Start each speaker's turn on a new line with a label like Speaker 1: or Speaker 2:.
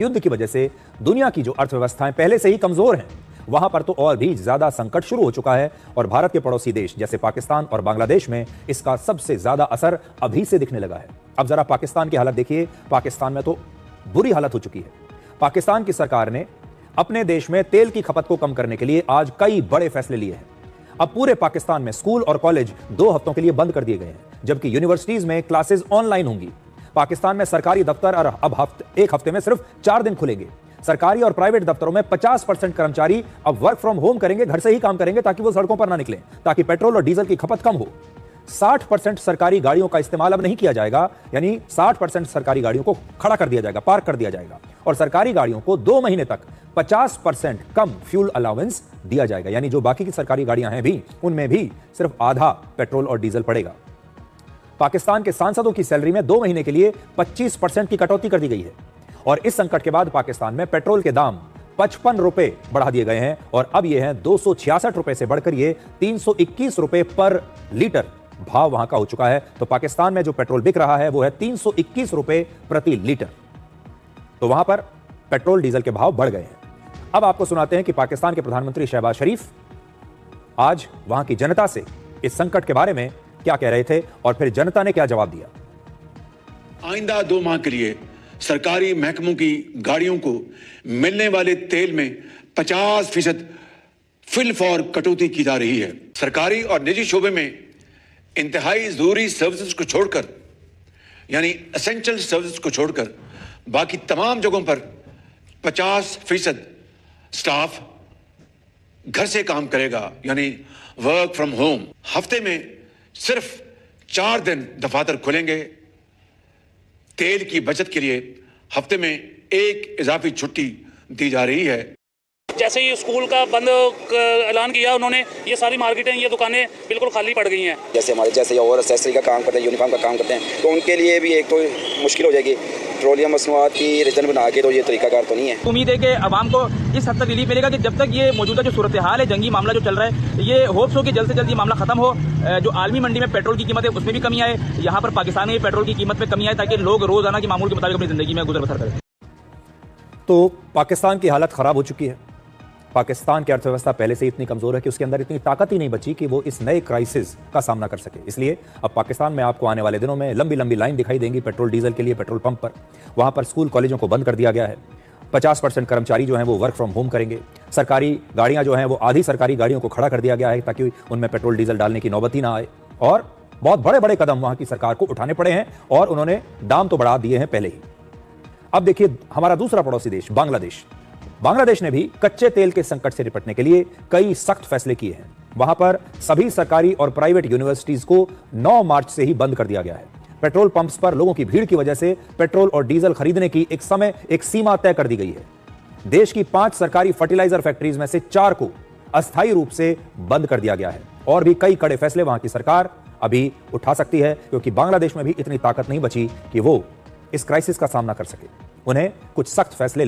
Speaker 1: युद्ध की वजह से दुनिया की जो अर्थव्यवस्थाएं पहले से ही कमजोर हैं, वहां पर तो और भी ज्यादा संकट शुरू हो चुका है और भारत के पड़ोसी देश जैसे पाकिस्तान और बांग्लादेश में इसका सबसे ज्यादा असर अभी से दिखने लगा है। अब जरा पाकिस्तान की हालत देखिए। पाकिस्तान में तो बुरी हालत हो चुकी है। पाकिस्तान की सरकार ने अपने देश में तेल की खपत को कम करने के लिए आज कई बड़े फैसले लिए हैं। अब पूरे पाकिस्तान में स्कूल और कॉलेज 2 हफ्तों के लिए बंद कर दिए गए हैं, जबकि यूनिवर्सिटीज में क्लासेस ऑनलाइन होंगी। पाकिस्तान में सरकारी दफ्तर अब एक हफ्ते में सिर्फ 4 दिन खुलेंगे। सरकारी और प्राइवेट दफ्तरों में 50% कर्मचारी अब वर्क फ्रॉम होम करेंगे, घर से ही काम करेंगे ताकि वो सड़कों पर ना निकलें, ताकि पेट्रोल और डीजल की खपत कम हो। 60% सरकारी गाड़ियों का इस्तेमाल अब नहीं किया जाएगा, यानी 60% सरकारी गाड़ियों को खड़ा कर दिया जाएगा, पार्क कर दिया जाएगा। और सरकारी गाड़ियों को 2 महीने तक 50% कम फ्यूल अलाउंस दिया जाएगा, यानी जो बाकी की सरकारी गाड़ियां हैं भी, उनमें भी सिर्फ आधा पेट्रोल और डीजल पड़ेगा। पाकिस्तान के सांसदों की सैलरी में 2 महीने के लिए 25% की कटौती कर दी गई है। और इस संकट के बाद पाकिस्तान में पेट्रोल के दाम 55 रुपए बढ़ा दिए गए हैं और अब ये हैं 266 रुपए से बढ़कर ये 321 रुपए पर लीटर भाव वहां का हो चुका है। तो पाकिस्तान में जो पेट्रोल बिक रहा है वो है 321 रुपए प्रति लीटर। तो वहां पर पेट्रोल डीजल के भाव बढ़ गए हैं। अब आपको सुनाते हैं कि पाकिस्तान के प्रधानमंत्री शहबाज शरीफ आज वहां की जनता से इस संकट के बारे में क्या कह रहे थे और फिर जनता ने क्या जवाब दिया।
Speaker 2: आइंदा 2 माह के लिए सरकारी महकमों की गाड़ियों को मिलने वाले तेल में 50% फिल फॉर कटौती की जा रही है। सरकारी और निजी शोबे में इंतहाई जरूरी सर्विसेज को छोड़कर, यानी एसेंशियल सर्विसेज को छोड़कर बाकी तमाम जगहों पर 50% स्टाफ घर से काम करेगा, यानी वर्क फ्रॉम होम। हफ्ते में सिर्फ 4 दिन दफातर खुलेंगे। तेल की बचत के लिए हफ्ते में 1 इजाफी छुट्टी दी जा रही है।
Speaker 3: जैसे ही स्कूल का बंद ऐलान किया उन्होंने, ये सारी मार्केटें, ये दुकानें बिल्कुल खाली पड़ गई हैं।
Speaker 4: जैसे और एक्सेसरी का काम करते हैं, यूनिफॉर्म का काम करते हैं, तो उनके लिए भी एक तो मुश्किल हो जाएगी। पेट्रोलियम मसनूआत की रिजन बना के तो ये तरीकाकार तो नहीं है।
Speaker 5: उम्मीद है कि आवाम को इस हद तक रिलीफ मिलेगा कि जब तक ये मौजूदा जो सूरत हाल है, जंगी मामला जो चल रहा है, ये होप्स हो कि जल्द से जल्द ये मामला खत्म हो। जो आलमी मंडी में पेट्रोल की कीमत है उसमें भी कमी आए, यहाँ पर पाकिस्तान में पेट्रोल की कीमत में कमी आए, ताकि लोग रोजाना की मामूल के मुताबिक अपनी जिंदगी में गुजर बसर करें।
Speaker 1: तो पाकिस्तान की हालत खराब हो चुकी है। पाकिस्तान की अर्थव्यवस्था पहले से इतनी कमजोर है कि उसके अंदर इतनी ताकत ही नहीं बची कि वो इस नए क्राइसिस का सामना कर सके। इसलिए अब पाकिस्तान में आपको आने वाले दिनों में लंबी लंबी लाइन दिखाई देंगी पेट्रोल डीजल के लिए पेट्रोल पंप पर। वहां पर स्कूल कॉलेजों को बंद कर दिया गया है। 50% कर्मचारी जो हैं वो वर्क फ्रॉम होम करेंगे। सरकारी गाड़ियां जो हैं वो आधी सरकारी गाड़ियों को खड़ा कर दिया गया है ताकि उनमें पेट्रोल डीजल डालने की नौबत ही ना आए। और बहुत बड़े बड़े कदम वहां की सरकार को उठाने पड़े हैं और उन्होंने दाम तो बढ़ा दिए हैं पहले ही। अब देखिए हमारा दूसरा पड़ोसी देश बांग्लादेश। बांग्लादेश ने भी कच्चे तेल के संकट से निपटने के लिए कई सख्त फैसले किए हैं। वहां पर सभी सरकारी और प्राइवेट यूनिवर्सिटीज को 9 मार्च से ही बंद कर दिया गया है। पेट्रोल पंप्स पर लोगों की भीड़ की वजह से पेट्रोल और डीजल खरीदने की एक सीमा तय कर दी गई है। देश की 5 सरकारी फर्टिलाइजर फैक्ट्रीज में से 4 को अस्थायी रूप से बंद कर दिया गया है। और भी कई कड़े फैसले वहां की सरकार अभी उठा सकती है, क्योंकि बांग्लादेश में भी इतनी ताकत नहीं बची कि वो इस क्राइसिस का सामना कर सके। उन्हें कुछ सख्त फैसले